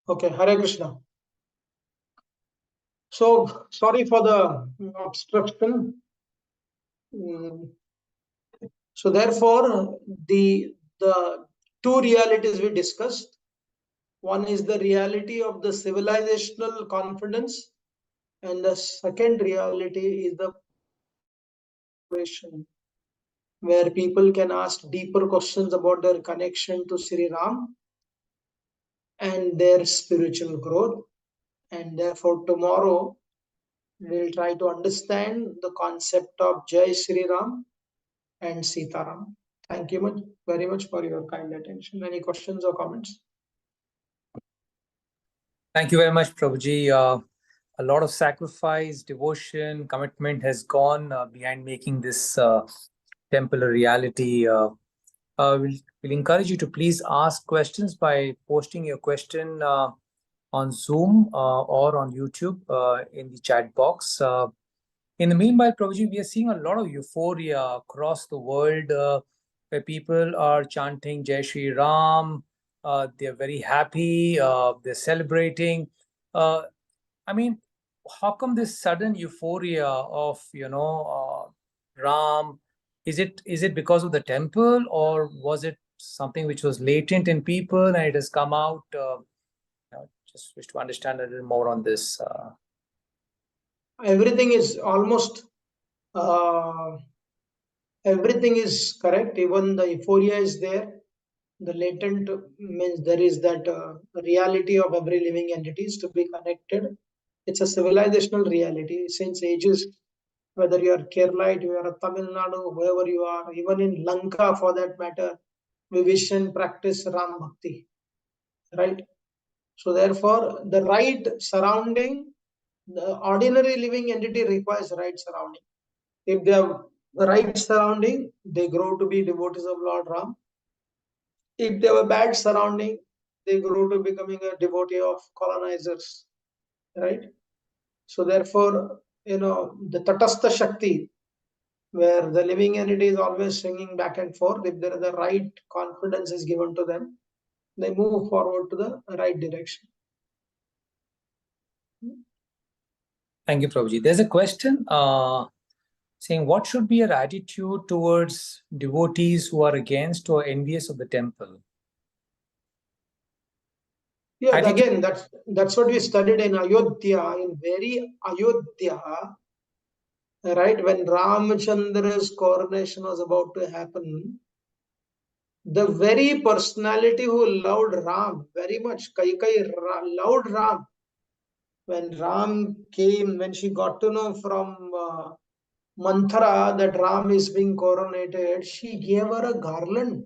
Okay, Hare Krishna. So sorry for the obstruction. Mm, So therefore, the two realities we discussed. One is the reality of the civilizational confidence, and the second reality is the where people can ask deeper questions about their connection to Sri Ram and their spiritual growth. And therefore, tomorrow we'll try to understand the concept of Jai Sri Ram and Sita Ram. Thank you very much for your kind attention. Any questions or comments? Thank you very much, Prabhuji. A lot of sacrifice, devotion, commitment has gone behind making this temple a reality. We'll encourage you to please ask questions by posting your question on Zoom or on YouTube in the chat box. In the meanwhile, Prabhuji, we are seeing a lot of euphoria across the world where people are chanting Jai Shri Ram. They're very happy. They're celebrating. I mean, how come this sudden euphoria of Ram? Is it because of the temple, or was it something which was latent in people and it has come out? Just wish to understand a little more on this. Everything is almost everything is correct. Even the euphoria is there. The latent means there is that reality of every living entity is to be connected. It's a civilizational reality since ages. Whether you are Keralite, you are a Tamil Nadu, whoever you are, even in Lanka for that matter, we wish and practice Ram Bhakti, right? So therefore, the right surrounding, the ordinary living entity requires right surrounding. If they have right surrounding, they grow to be devotees of Lord Ram. If they have a bad surrounding, they grow to becoming a devotee of colonizers, right? So therefore, the Tatastha Shakti, where the living entity is always swinging back and forth, if there is the right confidence is given to them, they move forward to the right direction. Thank you, Prabhuji. There's a question saying, what should be our attitude towards devotees who are against or envious of the temple? Yeah, Attitude. again, that's what we studied in Ayodhya, in very Ayodhya, right? When Ramachandra's coronation was about to happen, the very personality who loved Ram very much, Kaikai loved Ram. When Ram came, when she got to know from Manthara that Ram is being coronated, she gave her a garland,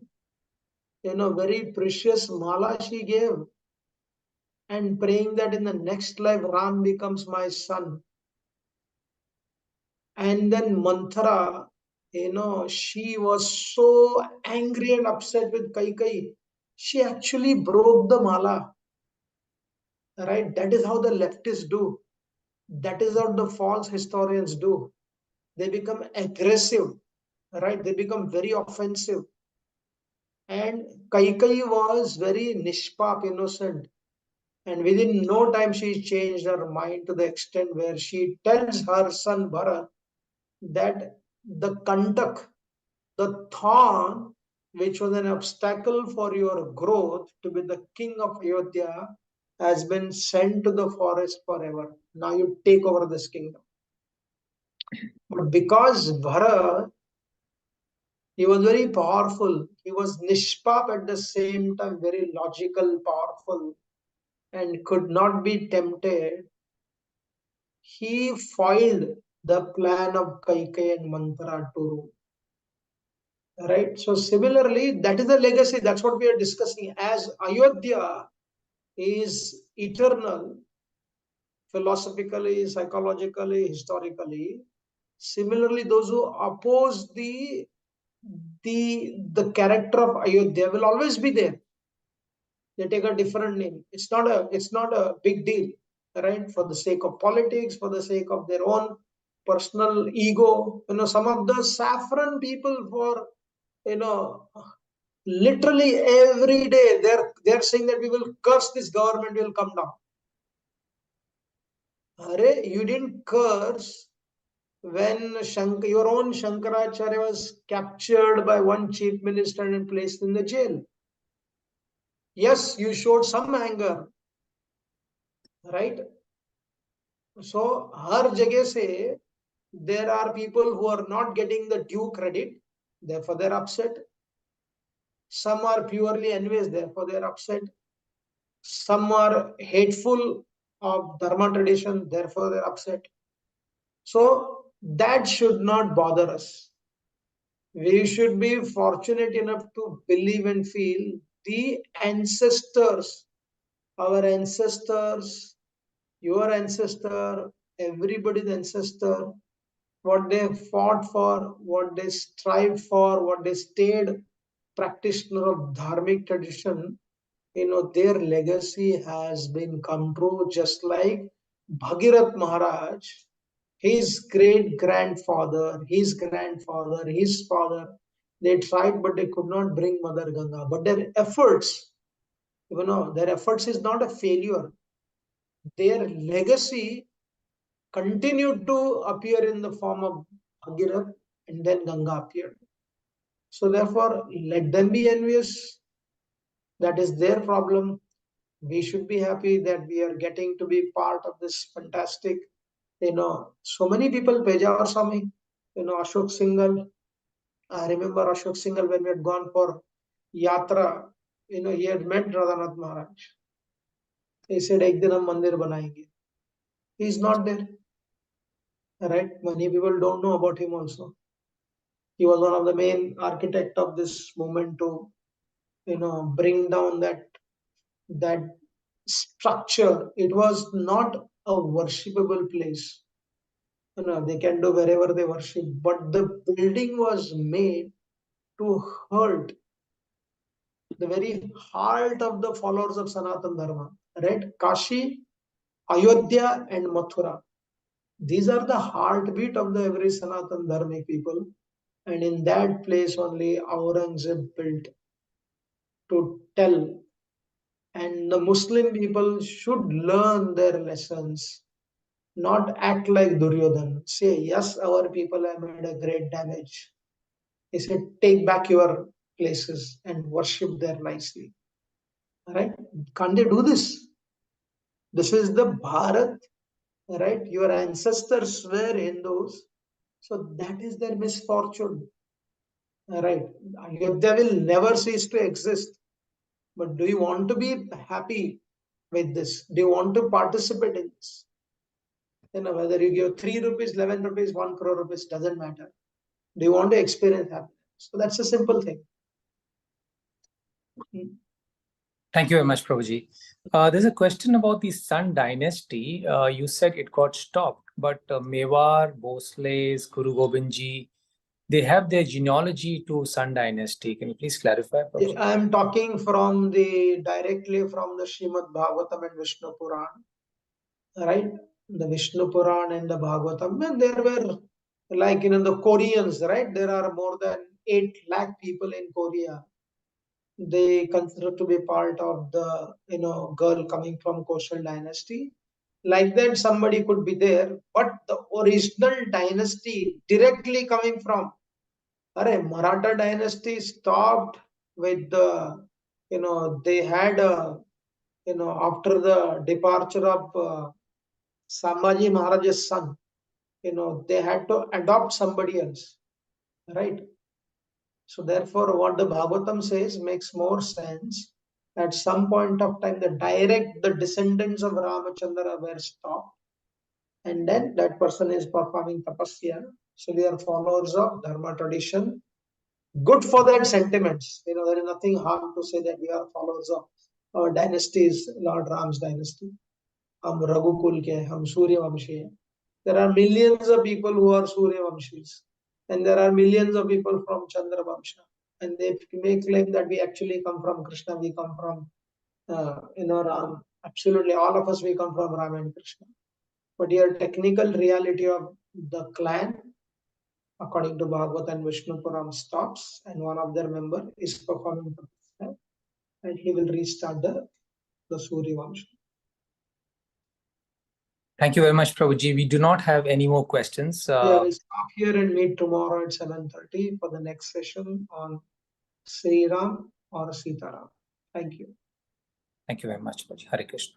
very precious mala she gave, and praying that in the next life Ram becomes my son. And then Manthara, she was so angry and upset with Kaikai. She actually broke the mala. Right? That is how the leftists do. That is how the false historians do. They become aggressive. Right? They become very offensive. And Kaikai was very nishpap, innocent. And within no time, she changed her mind to the extent where she tells her son Bharat that the kantak, the thorn, which was an obstacle for your growth to be the king of Ayodhya, has been sent to the forest forever. Now you take over this kingdom. But because Bharat, he was very powerful, he was nishpap at the same time, very logical, powerful, and could not be tempted, he foiled the plan of Kaikai and Manthara to rule. Right? So similarly, that is the legacy. That's what we are discussing. As Ayodhya is eternal, philosophically, psychologically, historically, similarly, those who oppose the character of Ayodhya will always be there. They take a different name. It's not a big deal, right? For the sake of politics, for the sake of their own personal ego. Some of the saffron people, for literally every day they're saying that we will curse this government, will come down. Are you didn't curse when your own Shankaracharya was captured by one chief minister and placed in the jail. Yes, you showed some anger, right? So har jagah se there are people who are not getting the due credit, therefore they're upset. Some are purely envious, therefore they're upset. Some are hateful of Dharma tradition, therefore they're upset. So that should not bother us. We should be fortunate enough to believe and feel the ancestors, our ancestors, your ancestor, everybody's ancestor, what they fought for, what they strived for, what they stayed practitioner of dharmic tradition, their legacy has been come true, just like Bhagirath Maharaj, his great-grandfather, his father, they tried, but they could not bring Mother Ganga. But their efforts, their efforts is not a failure. Their legacy continued to appear in the form of Bhagirath, and then Ganga appeared. So therefore, let them be envious. That is their problem. We should be happy that we are getting to be part of this fantastic, so many people, Pejawar Swami, Ashok Singhal. I remember Ashok Singhal when we had gone for Yatra, he had met Radhanath Maharaj. He said, Ek din hum mandir banayenge. He is not there. Right? Many people don't know about him also. He was one of the main architect of this movement to, bring down that structure. It was not a worshipable place. They can do wherever they worship, but the building was made to hurt the very heart of the followers of Sanatan Dharma. Right? Kashi, Ayodhya, and Mathura. These are the heartbeat of the every Sanatan Dharmic people. And in that place only Aurangzeb built to tell And the Muslim people should learn their lessons, not act like Duryodhan. Say, yes, our people have made a great damage. He said, take back your places and worship there nicely. Right? Can't they do this? This is the Bharat, right? Your ancestors were Hindus, so that is their misfortune. Right? Ayodhya will never cease to exist. But do you want to be happy with this? Do you want to participate in this? Whether you give 3 rupees, 11 rupees, 1 crore rupees, doesn't matter. Do you want to experience happiness? So that's a simple thing. Thank you very much, Prabhuji. There's a question about the Sun dynasty. You said it got stopped, but Mewar, Bhosles, Guru Govindji, they have their genealogy to Sun dynasty. Can you please clarify, Prabhuji? I am talking directly from the Srimad Bhagavatam and Vishnu Puran. Right? The Vishnu Puran and the Bhagavatam. And there were, like, the Koreans, right? There are more than 8 lakh people in Korea. They consider to be part of the, girl coming from Koshal dynasty. Like that, somebody could be there. But the original dynasty directly coming from, Maratha dynasty stopped with the, they had a, after the departure of Sambhaji Maharaj's son, they had to adopt somebody else, right? So therefore, what the Bhagavatam says makes more sense. At some point of time, the descendants of Ramachandra were stopped, and then that person is performing tapasya. So we are followers of Dharma tradition. Good for that sentiments. There is nothing harm to say that we are followers of our dynasties, Lord Ram's dynasty. हम रघुकुल के हम सूर्यवंशी हैं. There are millions of people who are Suryavamshis, and there are millions of people from Chandra Vamsha, and they may claim that we actually come from Krishna, we come from Ram. Absolutely, all of us we come from Ram and Krishna. But your technical reality of the clan, according to Bhagavad and Vishnu Puram, stops, and one of their member is performing the, and he will restart the Suryavamsha. Thank you very much, Prabhuji. We do not have any more questions. Yeah, we'll stop here and meet tomorrow at 7:30 for the next session on Sri Ram or Sita Ram. Thank you. Thank you very much, Prabhuji. Hare Krishna.